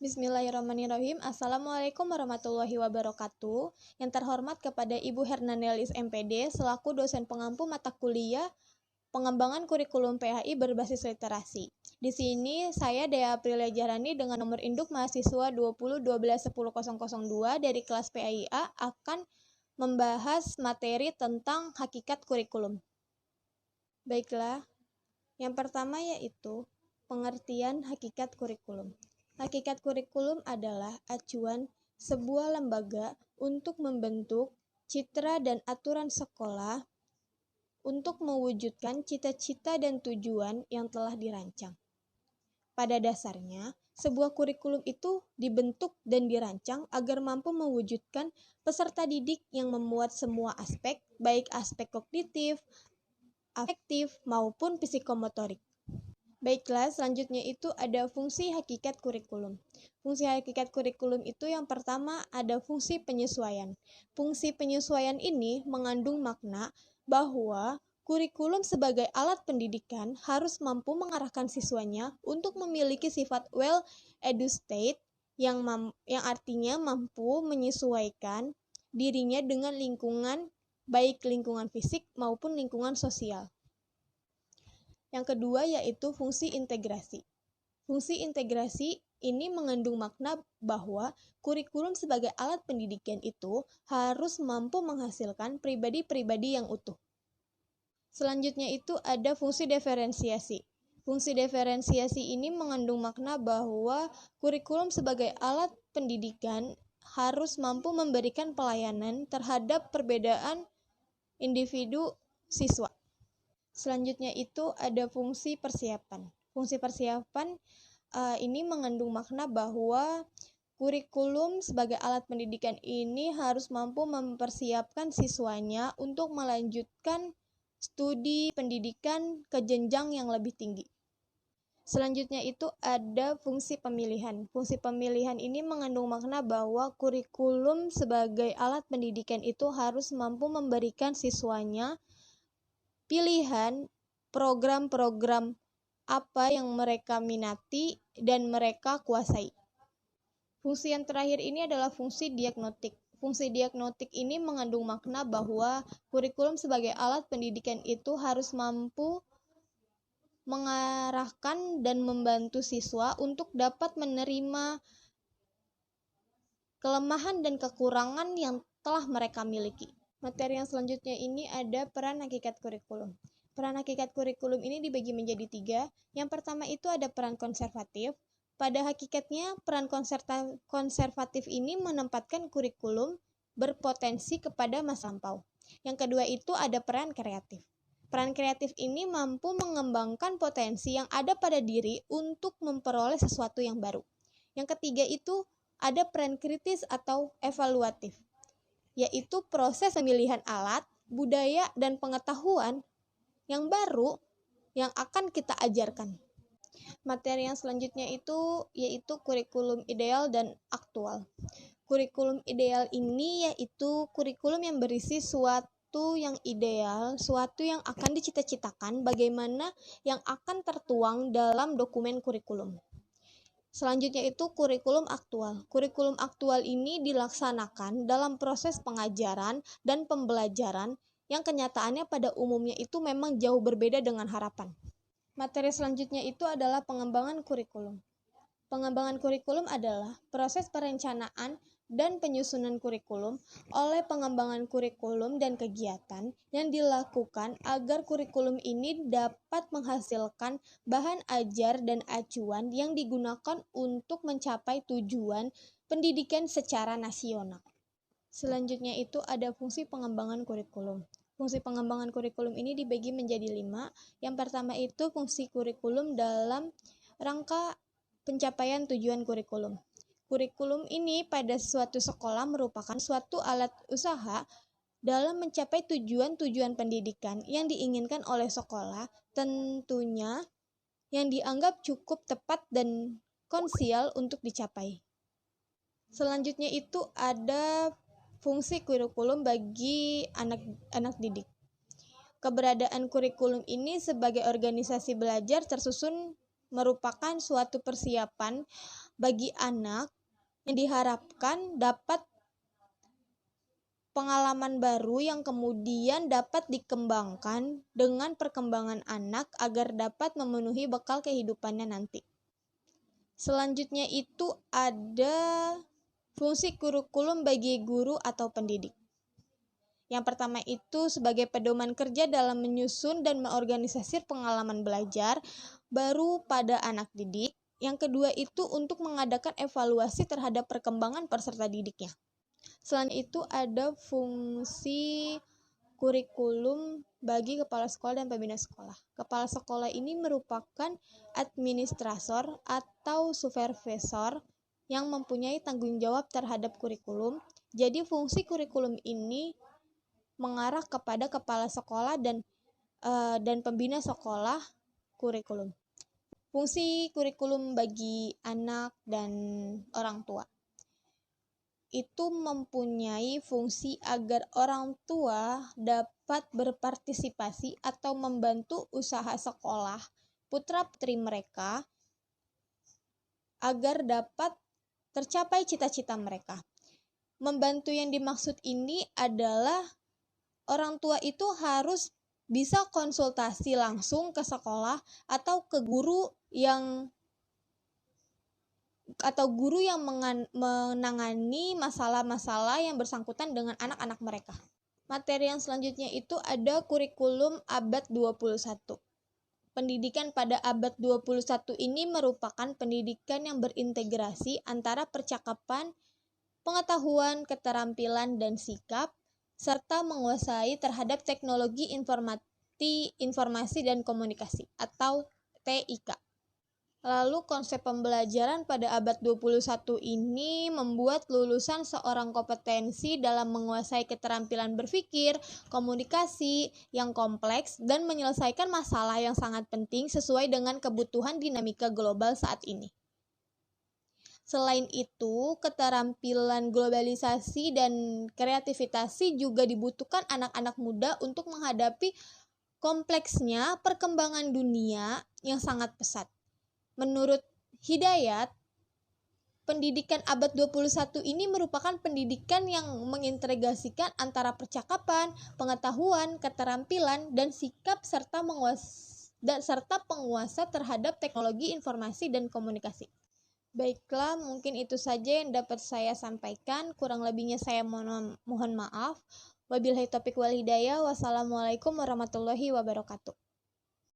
Bismillahirrahmanirrahim. Assalamualaikum warahmatullahi wabarakatuh. Yang terhormat kepada Ibu Hernanelis MPD selaku dosen pengampu mata kuliah pengembangan kurikulum PHI berbasis literasi. Di sini saya Dea Aprilia Jahrani dengan nomor induk mahasiswa 20121002 dari kelas PAIA akan membahas materi tentang hakikat kurikulum. Baiklah, yang pertama yaitu pengertian hakikat kurikulum. Hakikat kurikulum adalah acuan sebuah lembaga untuk membentuk citra dan aturan sekolah untuk mewujudkan cita-cita dan tujuan yang telah dirancang. Pada dasarnya, sebuah kurikulum itu dibentuk dan dirancang agar mampu mewujudkan peserta didik yang memuat semua aspek, baik aspek kognitif, afektif, maupun psikomotorik. Baiklah, selanjutnya itu ada fungsi hakikat kurikulum. Fungsi hakikat kurikulum itu yang pertama ada fungsi penyesuaian. Fungsi penyesuaian ini mengandung makna bahwa kurikulum sebagai alat pendidikan harus mampu mengarahkan siswanya untuk memiliki sifat well-educated yang artinya mampu menyesuaikan dirinya dengan lingkungan, baik lingkungan fisik maupun lingkungan sosial. Yang kedua yaitu fungsi integrasi. Fungsi integrasi ini mengandung makna bahwa kurikulum sebagai alat pendidikan itu harus mampu menghasilkan pribadi-pribadi yang utuh. Selanjutnya itu ada fungsi diferensiasi. Fungsi diferensiasi ini mengandung makna bahwa kurikulum sebagai alat pendidikan harus mampu memberikan pelayanan terhadap perbedaan individu siswa. Selanjutnya itu ada fungsi persiapan. Fungsi persiapan ini mengandung makna bahwa kurikulum sebagai alat pendidikan ini harus mampu mempersiapkan siswanya untuk melanjutkan studi pendidikan ke jenjang yang lebih tinggi. Selanjutnya itu ada fungsi pemilihan. Fungsi pemilihan ini mengandung makna bahwa kurikulum sebagai alat pendidikan itu harus mampu memberikan siswanya pilihan program-program apa yang mereka minati dan mereka kuasai. Fungsi yang terakhir ini adalah fungsi diagnostik. Fungsi diagnostik ini mengandung makna bahwa kurikulum sebagai alat pendidikan itu harus mampu mengarahkan dan membantu siswa untuk dapat menerima kelemahan dan kekurangan yang telah mereka miliki. Materi yang selanjutnya ini ada peran hakikat kurikulum. Peran hakikat kurikulum ini dibagi menjadi 3. Yang pertama itu ada peran konservatif. Pada hakikatnya, peran konservatif ini menempatkan kurikulum berpotensi kepada masa lampau. Yang kedua itu ada peran kreatif. Peran kreatif ini mampu mengembangkan potensi yang ada pada diri untuk memperoleh sesuatu yang baru. Yang ketiga itu ada peran kritis atau evaluatif, yaitu proses pemilihan alat, budaya, dan pengetahuan yang baru yang akan kita ajarkan. Materi yang selanjutnya itu yaitu kurikulum ideal dan aktual. Kurikulum ideal ini yaitu kurikulum yang berisi suatu yang ideal, suatu yang akan dicita-citakan bagaimana yang akan tertuang dalam dokumen kurikulum. Selanjutnya itu kurikulum aktual. Kurikulum aktual ini dilaksanakan dalam proses pengajaran dan pembelajaran yang kenyataannya pada umumnya itu memang jauh berbeda dengan harapan. Materi selanjutnya itu adalah pengembangan kurikulum. Pengembangan kurikulum adalah proses perencanaan dan penyusunan kurikulum oleh pengembangan kurikulum dan kegiatan yang dilakukan agar kurikulum ini dapat menghasilkan bahan ajar dan acuan yang digunakan untuk mencapai tujuan pendidikan secara nasional. Selanjutnya itu ada fungsi pengembangan kurikulum. Fungsi pengembangan kurikulum ini dibagi menjadi 5. Yang pertama itu fungsi kurikulum dalam rangka pencapaian tujuan kurikulum. Kurikulum ini pada suatu sekolah merupakan suatu alat usaha dalam mencapai tujuan-tujuan pendidikan yang diinginkan oleh sekolah, tentunya yang dianggap cukup tepat dan konsil untuk dicapai. Selanjutnya itu ada fungsi kurikulum bagi anak didik. Keberadaan kurikulum ini sebagai organisasi belajar tersusun merupakan suatu persiapan bagi anak yang diharapkan dapat pengalaman baru yang kemudian dapat dikembangkan dengan perkembangan anak agar dapat memenuhi bekal kehidupannya nanti. Selanjutnya itu ada fungsi kurikulum bagi guru atau pendidik. Yang pertama itu sebagai pedoman kerja dalam menyusun dan mengorganisasi pengalaman belajar baru pada anak didik. Yang kedua itu untuk mengadakan evaluasi terhadap perkembangan peserta didiknya. Selain itu ada fungsi kurikulum bagi kepala sekolah dan pembina sekolah. Kepala sekolah ini merupakan administrator atau supervisor yang mempunyai tanggung jawab terhadap kurikulum. Jadi fungsi kurikulum ini mengarah kepada kepala sekolah dan pembina sekolah kurikulum. Fungsi kurikulum bagi anak dan orang tua itu mempunyai fungsi agar orang tua dapat berpartisipasi atau membantu usaha sekolah putra-putri mereka agar dapat tercapai cita-cita mereka. Membantu yang dimaksud ini adalah orang tua itu harus bisa konsultasi langsung ke sekolah atau ke guru yang menangani masalah-masalah yang bersangkutan dengan anak-anak mereka. Materi yang selanjutnya itu ada kurikulum abad 21. Pendidikan pada abad 21 ini merupakan pendidikan yang berintegrasi antara percakapan, pengetahuan, keterampilan, dan sikap, serta menguasai terhadap teknologi informasi dan komunikasi atau TIK. Lalu konsep pembelajaran pada abad 21 ini membuat lulusan seorang kompetensi dalam menguasai keterampilan berpikir, komunikasi yang kompleks, dan menyelesaikan masalah yang sangat penting sesuai dengan kebutuhan dinamika global saat ini. Selain itu, keterampilan globalisasi dan kreativitas juga dibutuhkan anak-anak muda untuk menghadapi kompleksnya perkembangan dunia yang sangat pesat. Menurut Hidayat, pendidikan abad 21 ini merupakan pendidikan yang mengintegrasikan antara percakapan, pengetahuan, keterampilan, dan sikap serta penguasa terhadap teknologi informasi dan komunikasi. Baiklah, mungkin itu saja yang dapat saya sampaikan. Kurang lebihnya saya mohon maaf. Wabillahi taufiq wal hidayah. Wassalamualaikum warahmatullahi wabarakatuh.